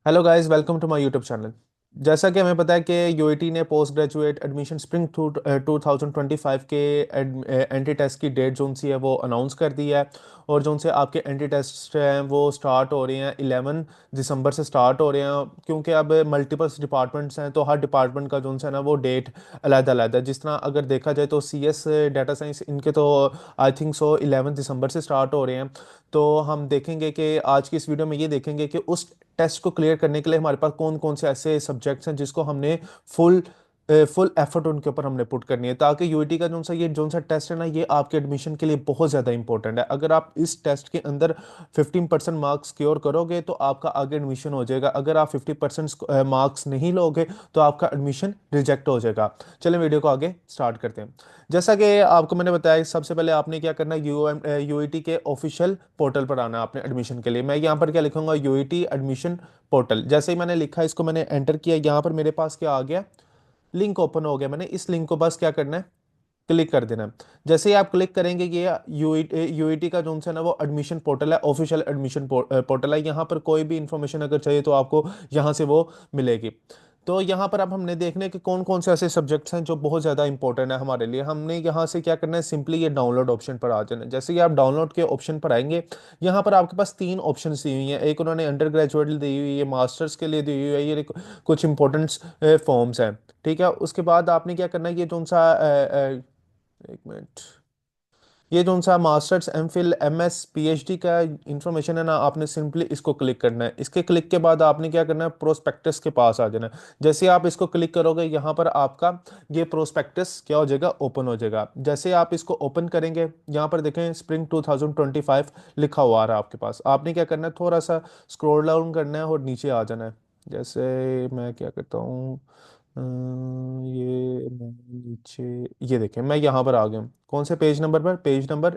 Hello guys, welcome to my YouTube channel. जैसा कि हमें पता है कि यूआईटी ने पोस्ट ग्रेजुएट एडमिशन स्प्रिंग 2025 के एंट्री टेस्ट की डेट जो सी है वो अनाउंस कर दी है। और जो से आपके एंट्री टेस्ट हैं वो स्टार्ट हो रहे हैं 11 दिसंबर से स्टार्ट हो रहे हैं, क्योंकि अब मल्टीपल्स डिपार्टमेंट्स हैं तो हर डिपार्टमेंट का जो है ना वो डेट अलग-अलग है। जिस तरह अगर देखा जाए तो सीएस डाटा साइंस इनके तो आई थिंक सो 11 दिसंबर से स्टार्ट हो रहे हैं। तो हम देखेंगे कि आज की इस वीडियो में ये देखेंगे कि उस टेस्ट को क्लियर करने के लिए हमारे पास कौन कौन से ऐसे सब्जेक्ट्स हैं जिसको हमने फुल फुल एफर्ट उनके ऊपर हमने पुट करनी है, ताकि यूआईटी का जो सा टेस्ट है ना ये आपके एडमिशन के लिए बहुत ज़्यादा इंपॉर्टेंट है। अगर आप इस टेस्ट के अंदर 15% मार्क्स सिक्योर करोगे तो आपका आगे एडमिशन हो जाएगा। अगर आप 50% मार्क्स नहीं लोगे तो आपका एडमिशन रिजेक्ट हो जाएगा। चलें वीडियो को आगे स्टार्ट करते हैं। जैसा कि आपको मैंने बताया, सबसे पहले आपने क्या करना है, यूआईटी के ऑफिशियल पोर्टल पर आना है आपने एडमिशन के लिए। मैं यहाँ पर क्या लिखूंगा, यूआईटी एडमिशन पोर्टल। जैसे ही मैंने लिखा, इसको मैंने एंटर किया, यहाँ पर मेरे पास क्या आ गया, लिंक ओपन हो गया। मैंने इस लिंक को बस क्या करना है, क्लिक कर देना है। जैसे ही आप क्लिक करेंगे, ये यूईटी का जो है ना वो एडमिशन पोर्टल है, ऑफिशियल एडमिशन पोर्टल है। यहाँ पर कोई भी इंफॉर्मेशन अगर चाहिए तो आपको यहाँ से वो मिलेगी। तो यहाँ पर अब हमने देखने कि कौन कौन से ऐसे सब्जेक्ट्स हैं जो बहुत ज़्यादा इंपॉर्टेंट है हमारे लिए। हमने यहाँ से क्या करना है, सिंपली ये डाउनलोड ऑप्शन पर आ जाना है। जैसे ही आप डाउनलोड के ऑप्शन पर आएंगे, यहाँ पर आपके पास तीन ऑप्शन दी हुई हैं। एक उन्होंने अंडर ग्रेजुएट दी हुई है, मास्टर्स के लिए दी हुई है, ये कुछ इंपॉर्टेंट फॉर्म्स हैं। ठीक है, उसके बाद आपने क्या करना है, ये जो सा एक मिनट, ये जो सा मास्टर्स एमफिल एमएस पीएचडी का इंफॉर्मेशन है ना, आपने सिंपली इसको क्लिक करना है। इसके क्लिक के बाद आपने क्या करना है, प्रोस्पेक्टस के पास आ जाना है। जैसे आप इसको क्लिक करोगे, यहाँ पर आपका ये प्रोस्पेक्टस क्या हो जाएगा, ओपन हो जाएगा। जैसे आप इसको ओपन करेंगे, यहाँ पर देखें स्प्रिंग 2025 लिखा हुआ आ रहा है आपके पास। आपने क्या करना है, थोड़ा सा स्क्रॉल डाउन करना है और नीचे आ जाना है। जैसे मैं क्या करता हूँ, ये मैं नीचे, ये देखें मैं यहाँ पर आ गया हूँ। कौन से पेज नंबर पर, पेज नंबर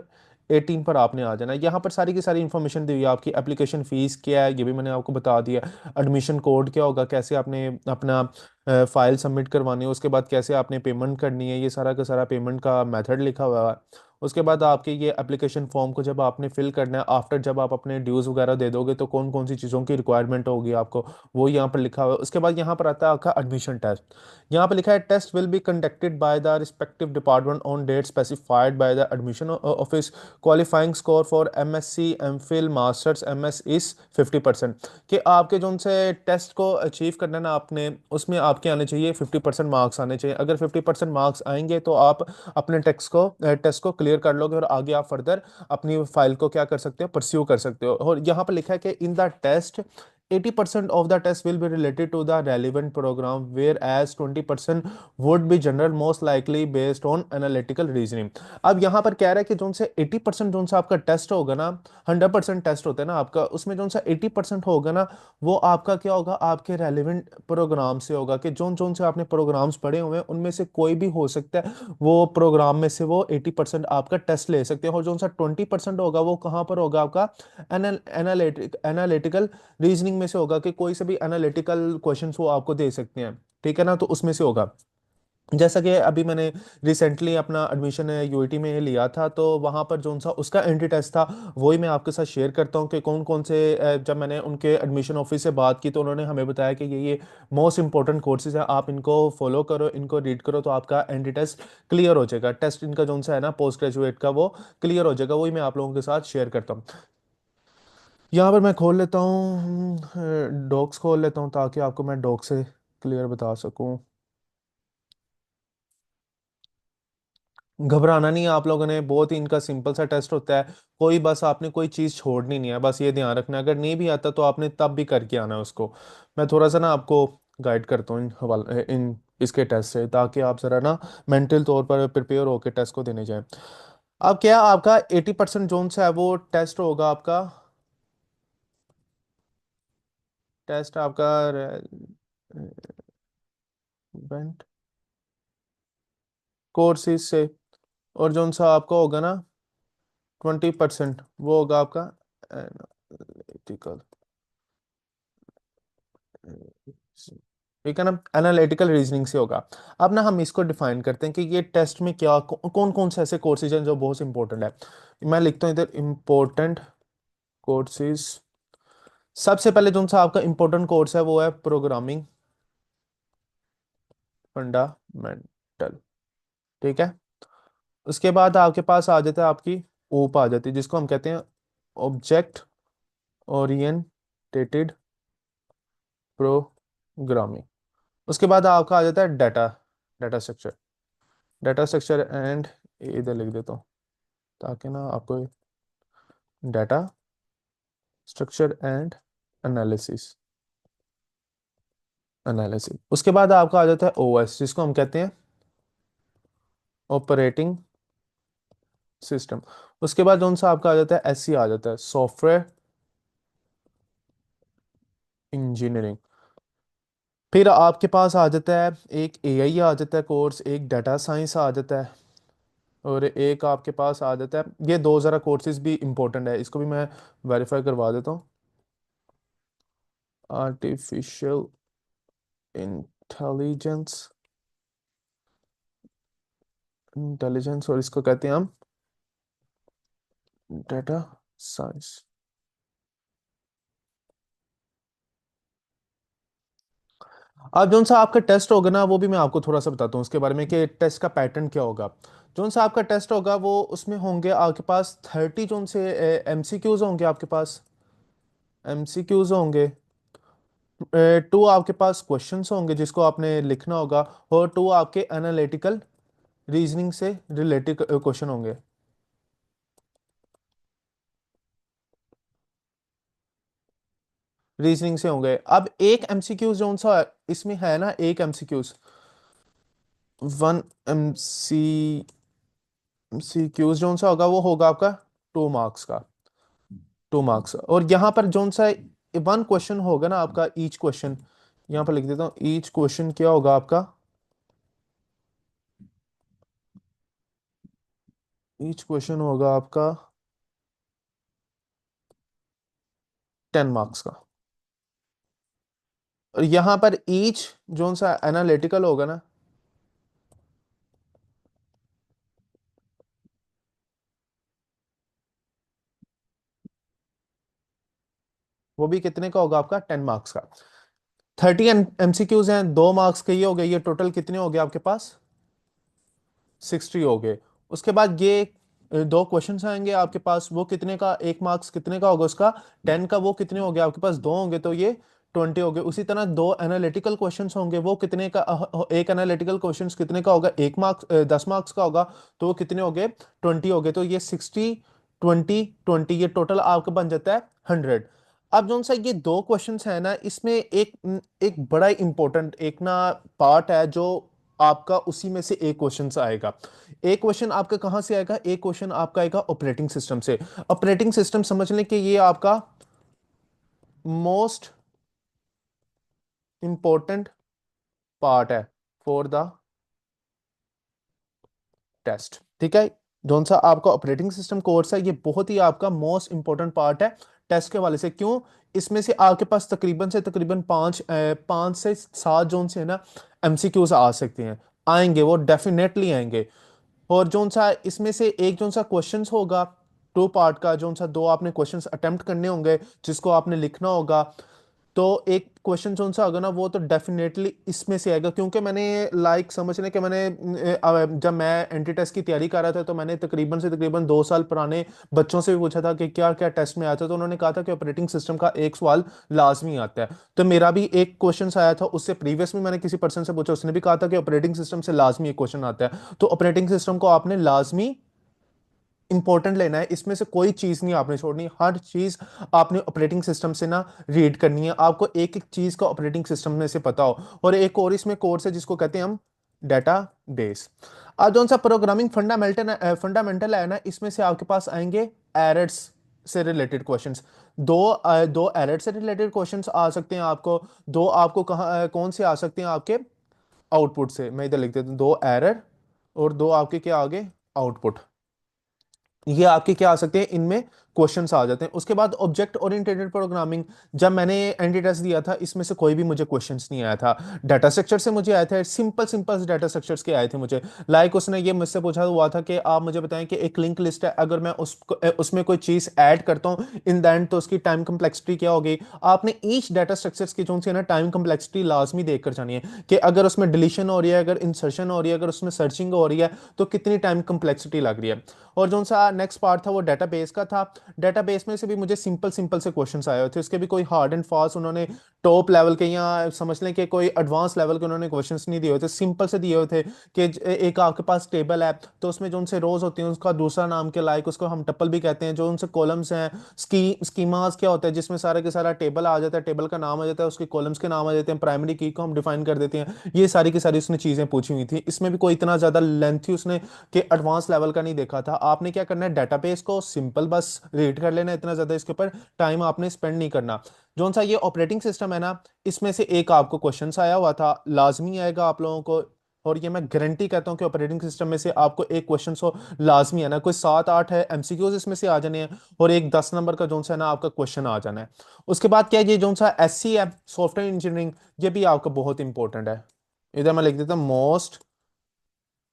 18 पर आपने आ जाना है। यहाँ पर सारी की सारी इन्फॉर्मेशन दी हुई है। आपकी एप्लीकेशन फीस क्या है ये भी मैंने आपको बता दिया। एडमिशन कोड क्या होगा, कैसे आपने अपना फाइल सबमिट करवानी है, उसके बाद कैसे आपने पेमेंट करनी है, ये सारा का सारा पेमेंट का मेथड लिखा हुआ है। उसके बाद आपके ये एप्लीकेशन फॉर्म को जब आपने फिल करना है, आफ्टर जब आप अपने ड्यूज़ वगैरह दे दोगे तो कौन कौन सी चीज़ों की रिक्वायरमेंट होगी आपको, वो यहाँ पर लिखा हुआ है। उसके बाद यहाँ पर आता है आपका एडमिशन टेस्ट। यहाँ पे लिखा है, test will be conducted by the respective department on date specified by the admission office. Qualifying score for MSc MPhil masters MS is 50%। कि आपके जो उनसे टेस्ट को अचीव करना है ना आपने, उसमें आपके आने चाहिए 50% मार्क्स आने चाहिए। अगर 50% मार्क्स आएंगे तो आप अपने टेस्ट को क्लियर कर लोगे और आगे आप फर्दर अपनी फाइल को क्या कर सकते हो, परस्यू कर सकते हो। और यहाँ पर लिखा है कि in the test 80% of the test will be related to the relevant program, whereas 20% would be general, most likely based on analytical reasoning। अब यहाँ पर कह रहा है कि जो से 80% जो सा आपका टेस्ट होगा ना, 100% टेस्ट होता है ना आपका, उसमें जो सा 80% होगा ना, वो आपका क्या होगा, आपके रेलिवेंट प्रोग्राम से होगा। कि जो जो से आपने प्रोग्राम्स पढ़े हुए हैं उनमें से कोई भी हो सकता है, वो प्रोग्राम में से वो 80% आपका टेस्ट ले सकते हैं। और जो सा 20% होगा वो कहाँ पर होगा, आपका एनालिटिकल रीजनिंग में से होगा। कि कोई से भी एनालिटिकल क्वेश्चंस वो आपको दे सकते हैं, ठीक है ना, तो उसमें से होगा। जैसा कि अभी मैंने रिसेंटली अपना एडमिशन यूआईटी में लिया था, तो वहाँ पर जो सा उसका एंट्री टेस्ट था, वही मैं आपके साथ शेयर करता हूँ कि कौन कौन से जब मैंने उनके एडमिशन ऑफिस से बात की तो उन्होंने हमें बताया कि ये मोस्ट इंपॉर्टेंट कोर्सेज है, आप इनको फॉलो करो, इनको रीड करो तो आपका एंट्री टेस्ट क्लियर हो जाएगा। टेस्ट इनका जो सा है ना पोस्ट ग्रेजुएट का, वो क्लियर हो जाएगा। वही मैं आप लोगों के साथ शेयर करता हूँ। यहाँ पर मैं खोल लेता हूँ, डॉक्स खोल लेता हूँ ताकि आपको मैं डॉक से क्लियर बता सकूँ। घबराना नहीं है आप लोगों ने, बहुत ही इनका सिंपल सा टेस्ट होता है। कोई बस आपने कोई चीज़ छोड़नी नहीं है, बस ये ध्यान रखना है, अगर नहीं भी आता तो आपने तब भी करके आना है उसको। मैं थोड़ा सा ना आपको गाइड करता हूँ इन हवाले इन इसके टेस्ट से, ताकि आप ज़रा ना मेंटल तौर पर प्रिपेयर होकर टेस्ट को देने जाएं। अब क्या आपका 80% जोन से है वो टेस्ट होगा आपका, टेस्ट आपका कोर्सेज से। और जो सा आपका होगा ना 20% वो होगा आपका एनालिटिकल, ठीक है ना, एनालिटिकल रीजनिंग से होगा। अब ना हम इसको डिफाइन करते हैं कि ये टेस्ट में क्या कौन कौन से ऐसे कोर्सेज हैं जो बहुत इंपॉर्टेंट है। मैं लिखता हूँ इधर इंपॉर्टेंट कोर्सेज सबसे पहले जो सा आपका इंपॉर्टेंट कोर्स है वो है प्रोग्रामिंग फंडामेंटल। ठीक है। उसके बाद आपके पास आ जाता है आपकी ओप आ जाती है, जिसको हम कहते हैं ऑब्जेक्ट ओरिएंटेटेड प्रोग्रामिंग। उसके बाद आपका आ जाता है data data structure. Data structure and, इधर लिख देता हूँ ताकि ना आपको, data structure and analysis analysis. उसके बाद आपका आ जाता है ओएस, जिसको हम कहते हैं ऑपरेटिंग सिस्टम। उसके बाद कौन सा आपका आ जाता है एससी आ जाता है सॉफ्टवेयर इंजीनियरिंग। फिर आपके पास आ जाता है एक एआई आ जाता है कोर्स, एक डाटा साइंस आ जाता है, और एक आपके पास आ जाता है, ये दो जरा कोर्सेज भी इंपॉर्टेंट है, इसको भी मैं वेरीफाई करवा देता हूँ। आर्टिफिशियल इंटेलिजेंस इंटेलिजेंस, और इसको कहते हैं हम डाटा साइंस। अब जोन सा आपका टेस्ट होगा ना, वो भी मैं आपको थोड़ा सा बताता हूँ उसके बारे में कि टेस्ट का पैटर्न क्या होगा। जोन सा आपका टेस्ट होगा वो उसमें होंगे आपके पास 30 जोन से एमसीक्यूज होंगे आपके पास, एमसीक्यूज होंगे। टू आपके पास क्वेश्चंस होंगे जिसको आपने लिखना होगा, और टू आपके एनालिटिकल रीजनिंग से रिलेटेड क्वेश्चन होंगे। रीजनिंग से होंगे। अब एक एमसीक्यूज जोन सा इसमें है ना, एक एमसीक्यूज, वन एमसी सीक्यूज जोन सा होगा वो होगा आपका 2 मार्क्स का, 2 मार्क्स। और यहाँ पर जोन सा वन क्वेश्चन होगा ना आपका, ईच क्वेश्चन, यहाँ पर लिख देता हूँ, ईच क्वेश्चन क्या होगा आपका, ईच क्वेश्चन होगा आपका 10 मार्क्स का। और यहाँ पर ईच जोन सा एनालिटिकल होगा ना, वो भी कितने का होगा आपका, 10 मार्क्स का। 30 एमसीक्यूज हैं, 2 मार्क्स के, ये हो गए, ये टोटल कितने हो गए आपके पास, 60 हो गए। उसके बाद ये दो क्वेश्चंस आएंगे आपके पास, वो कितने का, 1 मार्क्स कितने का होगा उसका, 10 का, वो कितने हो गए आपके पास, दो होंगे, तो ये 20 हो गए। उसी तरह दो एनालिटिकल क्वेश्चंस होंगे, वो कितने का, एक एनालिटिकल क्वेश्चंस कितने का होगा, 1 मार्क्स 10 मार्क्स का होगा, तो वो कितने हो गए, 20 हो गए। तो ये 60, 20, 20, ये टोटल आपका बन जाता है 100। अब जो सा ये दो क्वेश्चंस है ना, इसमें एक एक बड़ा इंपॉर्टेंट एक ना पार्ट है, जो आपका उसी में से एक क्वेश्चन से आएगा। एक क्वेश्चन आपका कहां से आएगा, एक क्वेश्चन आपका आएगा ऑपरेटिंग सिस्टम से। ऑपरेटिंग सिस्टम समझ लें कि ये आपका मोस्ट इंपॉर्टेंट पार्ट है फॉर द टेस्ट। ठीक है। जौन सा आपका ऑपरेटिंग सिस्टम कोर्स है, ये बहुत ही आपका मोस्ट इंपॉर्टेंट पार्ट है टेस्ट के हवाले से। क्यों, इसमें से आपके पास तकरीबन से तकरीबन 5 से 7 जोन से है ना एमसीक्यूज आ सकते हैं, आएंगे, वो डेफिनेटली आएंगे। और जोन सा इसमें से एक जोन सा क्वेश्चंस होगा 2 पार्ट का, जोन सा दो आपने क्वेश्चंस अटेम्प्ट करने होंगे, जिसको आपने लिखना होगा। तो एक क्वेश्चन जोन सा होगा ना, वो तो डेफिनेटली इसमें से आएगा, क्योंकि मैंने समझ लें कि मैंने जब मैं एंट्री टेस्ट की तैयारी कर रहा था, तो मैंने तकरीबन से तकरीबन 2 साल पुराने बच्चों से भी पूछा था कि क्या क्या टेस्ट में आया था, तो उन्होंने कहा था कि ऑपरेटिंग सिस्टम का एक सवाल लाजमी आता है। तो मेरा भी एक क्वेश्चन आया था, उससे प्रीवियस में मैंने किसी पर्सन से पूछा, उसने भी कहा था कि ऑपरेटिंग सिस्टम से लाजमी एक क्वेश्चन आता है। तो ऑपरेटिंग सिस्टम को आपने लाजमी इंपॉर्टेंट लेना है, इसमें से कोई चीज नहीं आपने छोड़नी, हर चीज आपने ऑपरेटिंग सिस्टम से ना रीड करनी है, आपको एक एक चीज का ऑपरेटिंग सिस्टम में से पता हो। और एक और इसमें कोर्स है जिसको कहते हैं हम डाटा बेस। अब जो सा प्रोग्रामिंग फंडामेंटल फंडामेंटल है ना, इसमें से आपके पास आएंगे एरर्स से रिलेटेड क्वेश्चंस। दो एरर से रिलेटेड क्वेश्चंस आ सकते हैं आपको। दो आपको कहाँ कौन से आ सकते हैं आपके आउटपुट से, मैं इधर लिख देता हूँ, 2 एरर और दो आपके क्या आगे आउटपुट। ये आपके क्या आ सकते हैं इनमें, क्वेश्चंस आ जाते हैं। उसके बाद ऑब्जेक्ट ओरिएंटेड प्रोग्रामिंग, जब मैंने एंटी टेस्ट दिया था इसमें से कोई भी मुझे क्वेश्चंस नहीं आया था। डाटा स्ट्रक्चर से मुझे आए थे, सिंपल सिंपल डाटा स्ट्रक्चर्स के आए थे मुझे। उसने ये मुझसे पूछा हुआ था कि आप मुझे बताएं कि एक लिंक लिस्ट है, अगर मैं उसमें कोई चीज ऐड करता हूँ इन द एंड तो उसकी टाइम कम्प्लेक्सिटी क्या होगी। आपने ईच डाटा स्ट्रक्चर्स की जो सी है ना टाइम कम्प्लेक्सिटी लाजमी देखकर जानी है कि अगर उसमें डिलीशन हो रही है, अगर इंसर्शन हो रही है, अगर उसमें सर्चिंग हो रही है तो कितनी टाइम कम्प्लेक्सिटी लग रही है। और जो सा नेक्स्ट पार्ट था वो डेटाबेस का था। डेटाबेस में से भी मुझे सिंपल सिंपल से क्वेश्चंस आए हुए थे, उसके भी कोई हार्ड एंड फास्ट उन्होंने टॉप लेवल के या समझ लें कि कोई एडवांस लेवल के उन्होंने क्वेश्चंस नहीं दिए हुए थे, सिंपल से दिए हुए थे कि एक आपके पास टेबल है तो उसमें जो उनसे रोज होती हैं उसका दूसरा नाम के लाइक उसको हम टप्पल भी कहते हैं, जो उनसे कॉलम्स हैं स्कीमास क्या होता है जिसमें सारा के सारा टेबल आ जाता है, टेबल का नाम आ जाता है, उसके कॉलम्स के नाम आ जाते हैं, प्राइमरी की को हम डिफाइन कर देते हैं। ये सारी की सारी उसने चीजें पूछी हुई थी, इसमें भी कोई इतना ज्यादा लेंथी उसने कि एडवांस लेवल का नहीं देखा था। आपने क्या करना है, डाटाबेस को सिंपल बस रीड कर लेना, इतना ज्यादा इसके ऊपर टाइम आपने स्पेंड नहीं करना। जो सा ये ऑपरेटिंग सिस्टम है ना, इसमें से एक आपको क्वेश्चन आया हुआ था, लाजमी आएगा आप लोगों को, और ये मैं गारंटी कहता हूं कि ऑपरेटिंग सिस्टम में से आपको एक क्वेश्चन सो लाजमी है ना, कोई 7 8 है एमसीक्यूज इसमें से आ जाने हैं, और एक 10 नंबर का जो सा है ना आपका क्वेश्चन आ जाना है। उसके बाद क्या है, ये जो सा एससी है सॉफ्टवेयर इंजीनियरिंग, ये भी आपका बहुत इंपॉर्टेंट है। इधर मैं लिख देता हूं most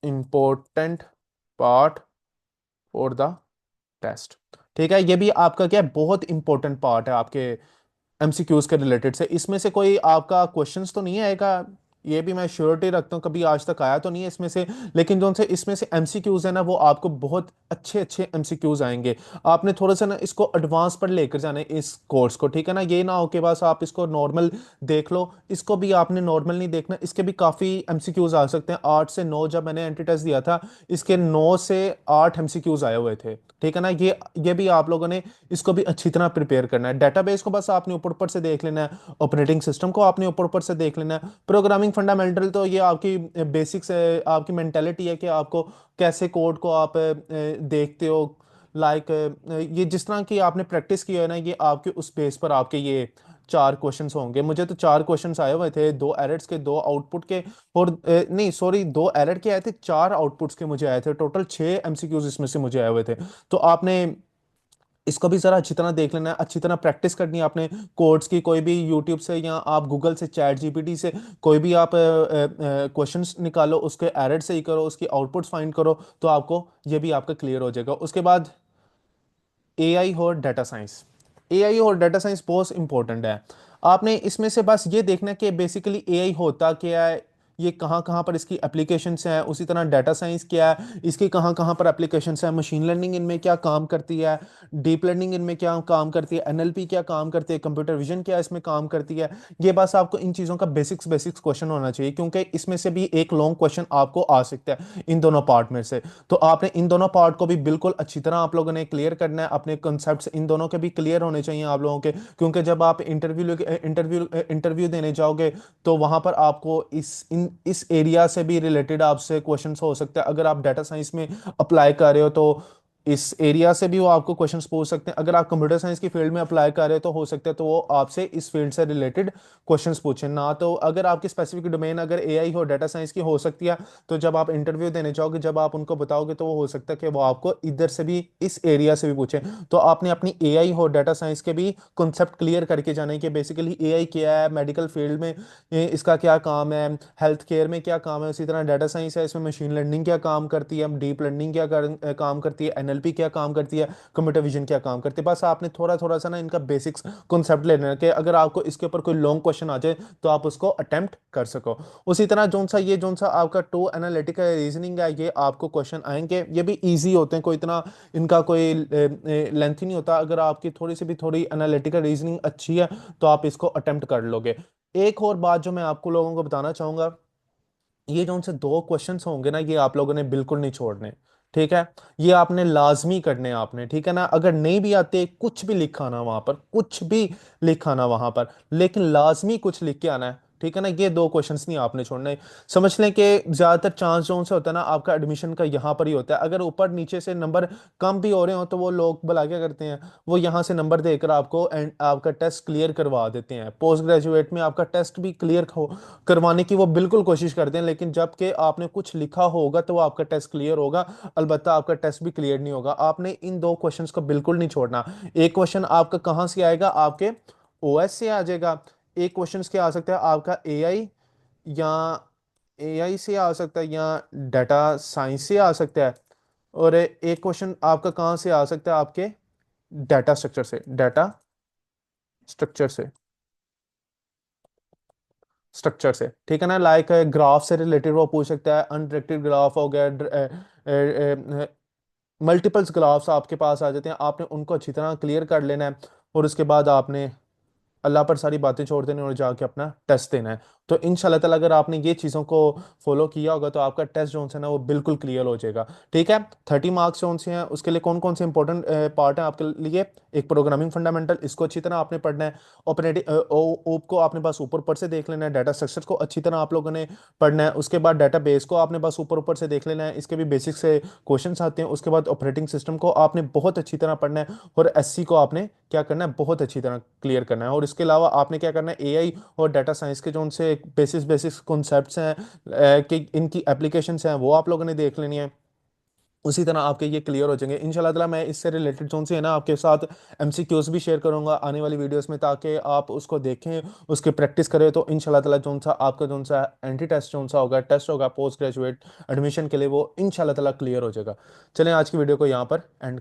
important part for the test. ठीक है, ये भी आपका क्या है, बहुत इंपॉर्टेंट पार्ट है आपके एमसीक्यूज के रिलेटेड से। इसमें से कोई आपका क्वेश्चंस तो नहीं आएगा, ये भी मैं श्योरिटी रखता हूँ, कभी आज तक आया तो नहीं है इसमें से, लेकिन जो से इसमें से एमसीक्यूज है ना वो आपको बहुत अच्छे अच्छे एमसीक्यूज आएंगे। आपने थोड़ा सा ना इसको एडवांस पर लेकर जाना है इस कोर्स को, ठीक है ना, ये ना हो के बस आप इसको नॉर्मल देख लो, इसको भी आपने नॉर्मल नहीं देखना, इसके भी काफी एमसीक्यूज आ सकते हैं। 8 से 9 जब मैंने एंटी टेस्ट दिया था इसके 9 से 8 एमसीक्यूज आए हुए थे, ठीक है ना। ये भी आप लोगों ने इसको भी अच्छी तरह प्रिपेयर करना है। डेटाबेस को बस आपने ऊपर ऊपर से देख लेना है, ऑपरेटिंग सिस्टम को आपने ऊपर ऊपर से देख लेना है, प्रोग्रामिंग फंडामेंटल तो ये आपकी बेसिक्स है, आपकी मेंटेलिटी है कि आपको कैसे कोड को आप देखते हो। लाइक ये जिस तरह की आपने प्रैक्टिस की है ना, ये आपके उस बेस पर आपके ये 4 क्वेश्चंस होंगे। मुझे तो 4 क्वेश्चंस आए हुए थे, 2 एरर्स के, 2 आउटपुट के, और नहीं सॉरी 2 एरर के आए थे, 4 आउटपुट्स के मुझे आए थे, टोटल 6 एमसीक्यूज इसमें से मुझे आए हुए थे। तो आपने इसको भी जरा अच्छी तरह देख लेना है, अच्छी तरह प्रैक्टिस करनी है आपने कोड्स की, कोई भी यूट्यूब से या आप गूगल से चैट जीपीटी से कोई भी आप क्वेश्चंस निकालो, उसके एरर से ही करो, उसकी आउटपुट्स फाइंड करो, तो आपको ये भी आपका क्लियर हो जाएगा। उसके बाद एआई और डाटा साइंस, एआई और डाटा साइंस बहुत इंपॉर्टेंट है। आपने इसमें से बस ये देखना है कि बेसिकली एआई होता क्या है, ये कहाँ कहाँ पर इसकी एप्लीकेशंस हैं, उसी तरह डाटा साइंस क्या है, इसकी कहाँ कहाँ पर एप्लीकेशंस हैं, मशीन लर्निंग इनमें क्या काम करती है, डीप लर्निंग इनमें क्या काम करती है, एनएलपी क्या काम करती है, कंप्यूटर विजन क्या इसमें काम करती है। ये बस आपको इन चीज़ों का बेसिक्स बेसिक्स क्वेश्चन होना चाहिए, क्योंकि इसमें से भी एक लॉन्ग क्वेश्चन आपको आ सकता है इन दोनों पार्ट में से। तो आपने इन दोनों पार्ट को भी बिल्कुल अच्छी तरह आप लोगों ने क्लियर करना है, अपने कॉन्सेप्ट्स इन दोनों के भी क्लियर होने चाहिए आप लोगों के, क्योंकि जब आप इंटरव्यू देने जाओगे तो वहां पर आपको इस एरिया से भी रिलेटेड आपसे क्वेश्चंस हो सकते हैं। अगर आप डाटा साइंस में अप्लाई कर रहे हो तो इस एरिया से भी वो आपको क्वेश्चंस पूछ सकते हैं। अगर आप कंप्यूटर साइंस की फील्ड में अप्लाई कर रहे हो तो हो सकता है तो वो आपसे इस फील्ड से रिलेटेड क्वेश्चंस पूछें ना। तो अगर आपकी स्पेसिफिक डोमेन अगर एआई हो डाटा साइंस की हो सकती है, तो जब आप इंटरव्यू देने जाओगे, जब आप उनको बताओगे, तो वो हो सकता है कि वो आपको इधर से भी इस एरिया से भी पूछें। तो आपने अपनी एआई हो डाटा साइंस के भी कॉन्सेप्ट क्लियर करके जाना है कि बेसिकली एआई क्या है, मेडिकल फील्ड में इसका क्या काम है, हेल्थ केयर में क्या काम है, उसी तरह डाटा साइंस है इसमें मशीन लर्निंग क्या काम करती है, डीप लर्निंग काम करती है, एनएलपी क्या काम करती है, कंप्यूटर विजन क्या काम करती है। बस आपने थोड़ा थोड़ा सा ना इनका बेसिक्स कॉन्सेप्ट लेना है कि अगर आपको इसके ऊपर कोई लॉन्ग क्वेश्चन आ जाए तो आप उसको अटेम्प्ट कर सको। उसी तरह जोन सा आपका टू एनालिटिकल रीजनिंग है, ये आपको क्वेश्चन आएंगे, ये भी ईजी होते हैं, कोई इतना इनका कोई लेंथी नहीं होता। अगर आपकी थोड़ी सी भी थोड़ी एनालिटिकल रीजनिंग अच्छी है तो आप इसको अटेम्प्ट कर लोगे। एक और बात जो मैं आपको लोगों को बताना चाहूंगा, ये जो उनसे 2 क्वेश्चंस होंगे ना, ये आप लोगों ने बिल्कुल नहीं छोड़ने, ठीक है। ये आपने लाजमी करने हैं आपने, ठीक है ना। अगर नहीं भी आते, कुछ भी लिखा ना वहां पर, कुछ भी लिखा ना वहां पर, लेकिन लाजमी कुछ लिख के आना है, ठीक है ना, ये दो क्वेश्चंस नहीं आपने छोड़ने। समझ लें कि ज़्यादातर चांस जो से होता है ना आपका एडमिशन का यहाँ पर ही होता है। अगर ऊपर नीचे से नंबर कम भी हो रहे हो तो वो लोग भला क्या करते हैं, वो यहाँ से नंबर देकर आपको एंड आपका टेस्ट क्लियर करवा देते हैं। पोस्ट ग्रेजुएट में आपका टेस्ट भी क्लियर करवाने की वो बिल्कुल कोशिश करते हैं, लेकिन जबकि आपने कुछ लिखा होगा तो वो आपका टेस्ट क्लियर होगा। अलबत्ता आपका टेस्ट भी क्लियर नहीं होगा। आपने इन दो क्वेश्चंस को बिल्कुल नहीं छोड़ना। एक क्वेश्चन आपका कहाँ से आएगा, आपके ओएस से आ जाएगा। एक क्वेश्चन क्या आ सकता है आपका एआई, या एआई से आ सकता है, या डाटा साइंस से आ सकता है। और एक क्वेश्चन आपका कहाँ से आ सकता है, आपके डाटा स्ट्रक्चर से, डाटा स्ट्रक्चर से, स्ट्रक्चर से, ठीक है ना। लाइक ग्राफ से रिलेटेड वो पूछ सकता है, अनडिरेक्टेड ग्राफ हो गया, मल्टीपल्स ग्राफ्स आपके पास आ जाते हैं, आपने उनको अच्छी तरह क्लियर कर लेना है। और उसके बाद आपने अल्लाह पर सारी बातें छोड़ देनी और जाके अपना टेस्ट देना है। तो इंशाल्लाह ताला अगर आपने ये चीज़ों को फॉलो किया होगा तो आपका टेस्ट जो है ना वो बिल्कुल क्लियर हो जाएगा। ठीक है। 30 मार्क्स जो से हैं उसके लिए कौन कौन से इंपॉर्टेंट पार्ट हैं आपके लिए। एक प्रोग्रामिंग फंडामेंटल, इसको अच्छी तरह आपने पढ़ना है। ऑपरेटिंग ओप को आपने बस ऊपर ऊपर से देख लेना है। डाटा स्ट्रक्चर को अच्छी तरह आप लोगों ने पढ़ना है। उसके बाद डाटा बेस को आपने बस ऊपर ऊपर से देख लेना है, इसके भी बेसिक से क्वेश्चंस आते हैं। उसके बाद ऑपरेटिंग सिस्टम को आपने बहुत अच्छी तरह पढ़ना है। और एससी को आपने क्या करना है, बहुत अच्छी तरह क्लियर करना है। और इसके अलावा आपने क्या करना है, एआई और डाटा साइंस के जो उनसे बेसिस बेसिस कॉन्सेप्ट्स हैं कि इनकी एप्लीकेशंस हैं वो आप लोगों ने देख लेनी है। उसी तरह आपके ये क्लियर हो जाएंगे इंशाल्लाह ताला। मैं इससे रिलेटेड जो से है ना आपके साथ एमसीक्यूज भी शेयर करूंगा आने वाली वीडियोस में, ताकि आप उसको देखें, उसकी प्रैक्टिस करें। तो इंशाल्लाह ताला जो सा आपका जो सा एंटी टेस्ट जो सा होगा, टेस्ट होगा पोस्ट ग्रेजुएट एडमिशन के लिए, वो इंशाल्लाह ताला क्लियर हो जाएगा। चलें आज की वीडियो को यहाँ पर एंड